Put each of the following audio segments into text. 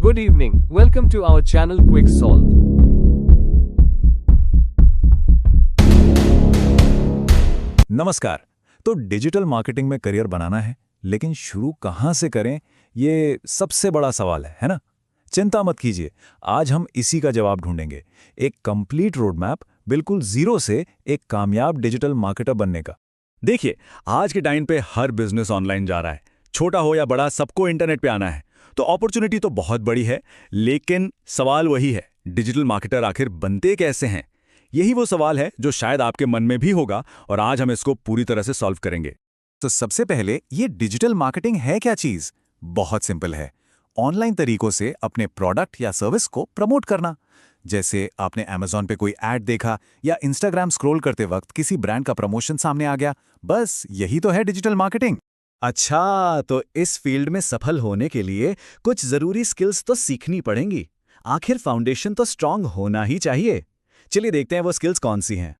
Good evening. Welcome to our channel Quick Solve. नमस्कार। तो digital marketing में career बनाना है, लेकिन शुरू कहां से करें, ये सबसे बड़ा सवाल है ना? चिंता मत कीजिए, आज हम इसी का जवाब ढूंढेंगे। एक कंप्लीट रोड मैप, बिल्कुल जीरो से एक कामयाब डिजिटल मार्केटर बनने का। देखिए, आज के टाइम पे हर बिजनेस ऑनलाइन जा रहा है। छोटा हो या बड़ा, सबको इंटरनेट पे आना है। तो अपॉर्चुनिटी तो बहुत बड़ी है, लेकिन सवाल वही है, डिजिटल मार्केटर आखिर बनते कैसे हैं? यही वो सवाल है जो शायद आपके मन में भी होगा, और आज हम इसको पूरी तरह से सॉल्व करेंगे। तो सबसे पहले, ये डिजिटल मार्केटिंग है क्या चीज? बहुत सिंपल है। ऑनलाइन तरीकों से अपने प्रोडक्ट या सर्विस को प्रमोट करना। जैसे आपने Amazon पे कोई ऐड देखा या Instagram स्क्रॉल करते वक्त किसी ब्रांड का प्रमोशन सामने आ गया, बस यही तो है डिजिटल मार्केटिंग। अच्छा, तो इस फील्ड में सफल होने के लिए कुछ जरूरी स्किल्स तो सीखनी पड़ेंगी। आखिर फाउंडेशन तो स्ट्रांग होना ही चाहिए। चलिए देखते हैं वो स्किल्स कौन सी हैं।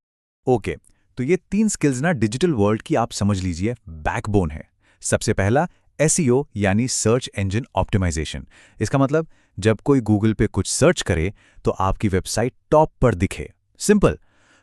ओके, तो ये 3 स्किल्स ना डिजिटल वर्ल्ड की आप समझ लीजिए बैकबोन है। सबसे पहला SEO यानी सर्च इंजन ऑप्टिमाइजेशन। इसका मतलब जब कोई गूगल पे कुछ सर्च करे तो आपकी वेबसाइट टॉप पर दिखे। सिंपल।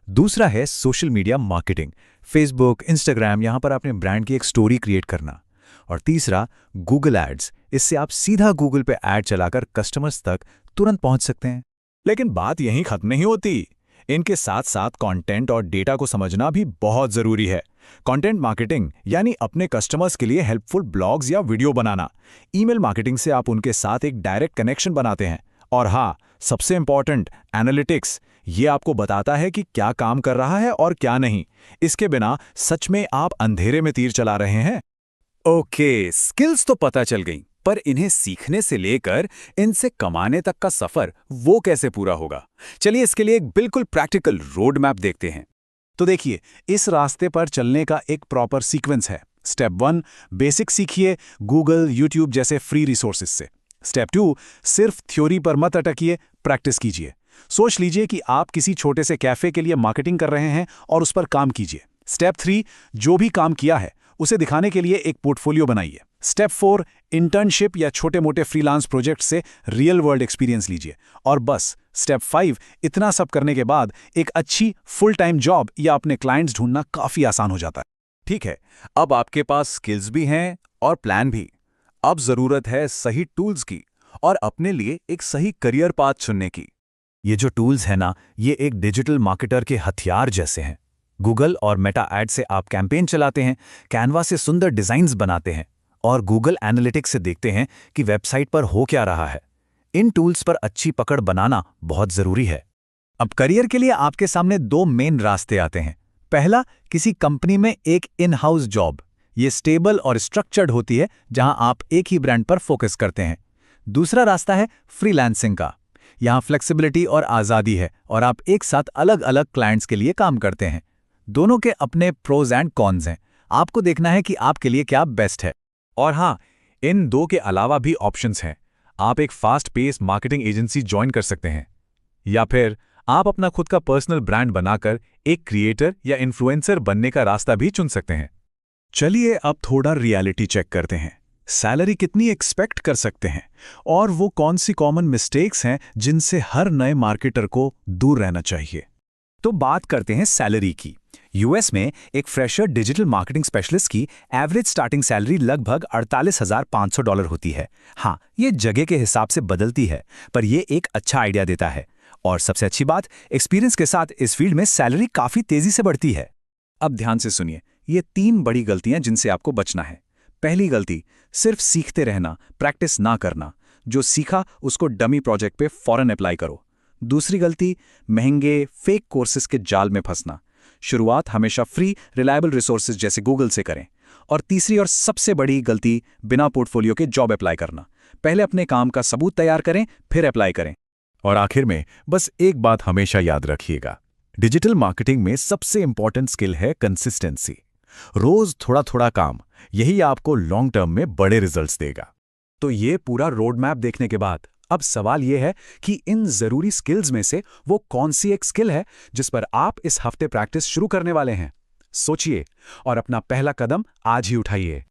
दूसरा है social media marketing, Facebook, Instagram, यहाँ पर आपने ब्रांड की एक स्टोरी क्रिएट करना। और तीसरा गूगल एड्स, इससे आप सीधा गूगल पे ऐड चलाकर कस्टमर्स तक तुरंत पहुंच सकते हैं। लेकिन बात यहीं खत्म नहीं होती। इनके साथ साथ कंटेंट और डेटा को समझना भी बहुत जरूरी है। कंटेंट मार्केटिंग यानी अपने कस्टमर्स के लिए हेल्पफुल ब्लॉग्स या वीडियो बनाना। ईमेल मार्केटिंग से आप उनके साथ एक डायरेक्ट कनेक्शन बनाते हैं। और हाँ, सबसे इंपॉर्टेंट, एनालिटिक्स। ये आपको बताता है कि क्या काम कर रहा है और क्या नहीं। इसके बिना सच में आप अंधेरे में तीर चला रहे हैं। ओके, स्किल्स तो पता चल गई, पर इन्हें सीखने से लेकर इनसे कमाने तक का सफर वो कैसे पूरा होगा? चलिए इसके लिए एक बिल्कुल प्रैक्टिकल रोड मैप देखते हैं। तो देखिए, इस रास्ते पर चलने का एक प्रॉपर सीक्वेंस है। स्टेप 1, बेसिक सीखिए गूगल, यूट्यूब जैसे फ्री रिसोर्सेज से। स्टेप 2, सिर्फ थ्योरी पर मत अटकिए, प्रैक्टिस कीजिए। सोच लीजिए कि आप किसी छोटे से कैफे के लिए मार्केटिंग कर रहे हैं और उस पर काम कीजिए। स्टेप 3, जो भी काम किया है उसे दिखाने के लिए एक पोर्टफोलियो बनाइए। स्टेप 4, इंटर्नशिप या छोटे मोटे फ्रीलांस प्रोजेक्ट से रियल वर्ल्ड एक्सपीरियंस लीजिए। और बस स्टेप 5, इतना सब करने के बाद एक अच्छी फुल टाइम जॉब या अपने क्लाइंट्स ढूंढना काफी आसान हो जाता है। ठीक है, अब आपके पास स्किल्स भी हैं और प्लान भी। अब जरूरत है सही टूल्स की और अपने लिए एक सही करियर पाथ चुनने की। ये जो टूल्स है ना, ये एक डिजिटल मार्केटर के हथियार जैसे हैं। गूगल और मेटा एड से आप कैंपेन चलाते हैं, कैनवा से सुंदर डिजाइन्स बनाते हैं और गूगल एनालिटिक्स से देखते हैं कि वेबसाइट पर हो क्या रहा है। इन टूल्स पर अच्छी पकड़ बनाना बहुत जरूरी है। अब करियर के लिए आपके सामने 2 मेन रास्ते आते हैं। पहला, किसी कंपनी में एक इन हाउस जॉब। ये स्टेबल और स्ट्रक्चर्ड होती है, जहां आप एक ही ब्रांड पर फोकस करते हैं। दूसरा रास्ता है फ्रीलांसिंग का। यहाँ फ्लेक्सिबिलिटी और आज़ादी है और आप एक साथ अलग अलग क्लाइंट्स के लिए काम करते हैं। दोनों के अपने प्रोज एंड कॉन्स हैं। आपको देखना है कि आपके लिए क्या बेस्ट है। और हाँ, इन 2 के अलावा भी ऑप्शंस हैं। आप एक fast pace marketing agency join कर सकते हैं, या फिर आप अपना खुद का पर्सनल ब्रांड बनाकर एक क्रिएटर या इन्फ्लुएंसर बनने का रास्ता भी चुन सकते हैं। चलिए अब थोड़ा रियलिटी चेक करते हैं। सैलरी कितनी एक्सपेक्ट कर सकते हैं और वो कौन सी कॉमन मिस्टेक्स हैं जिनसे हर नए मार्केटर को दूर रहना चाहिए। तो बात करते हैं सैलरी की। यूएस में एक फ्रेशर डिजिटल मार्केटिंग स्पेशलिस्ट की एवरेज स्टार्टिंग सैलरी लगभग $48,500 होती है। हाँ, ये जगह के हिसाब से बदलती है, पर ये एक अच्छा आइडिया देता है। और सबसे अच्छी बात, एक्सपीरियंस के साथ इस फील्ड में सैलरी काफी तेजी से बढ़ती है। अब ध्यान से सुनिए, ये 3 बड़ी गलतियां जिनसे आपको बचना है। पहली गलती, सिर्फ सीखते रहना, प्रैक्टिस ना करना। जो सीखा उसको डमी प्रोजेक्ट पे फौरन अप्लाई करो। दूसरी गलती, महंगे फेक कोर्सेज के जाल में फंसना। शुरुआत हमेशा फ्री रिलायबल रिसोर्सेज जैसे गूगल से करें। और तीसरी और सबसे बड़ी गलती, बिना पोर्टफोलियो के जॉब अप्लाई करना। पहले अपने काम का सबूत तैयार करें, फिर अप्लाई करें। और आखिर में बस एक बात हमेशा याद रखिएगा, डिजिटल मार्केटिंग में सबसे इंपॉर्टेंट स्किल है कंसिस्टेंसी। रोज थोड़ा थोड़ा काम, यही आपको लॉन्ग टर्म में बड़े रिजल्ट्स देगा। तो ये पूरा रोड मैप देखने के बाद अब सवाल ये है कि इन जरूरी स्किल्स में से वो कौन सी एक स्किल है जिस पर आप इस हफ्ते प्रैक्टिस शुरू करने वाले हैं। सोचिए और अपना पहला कदम आज ही उठाइए।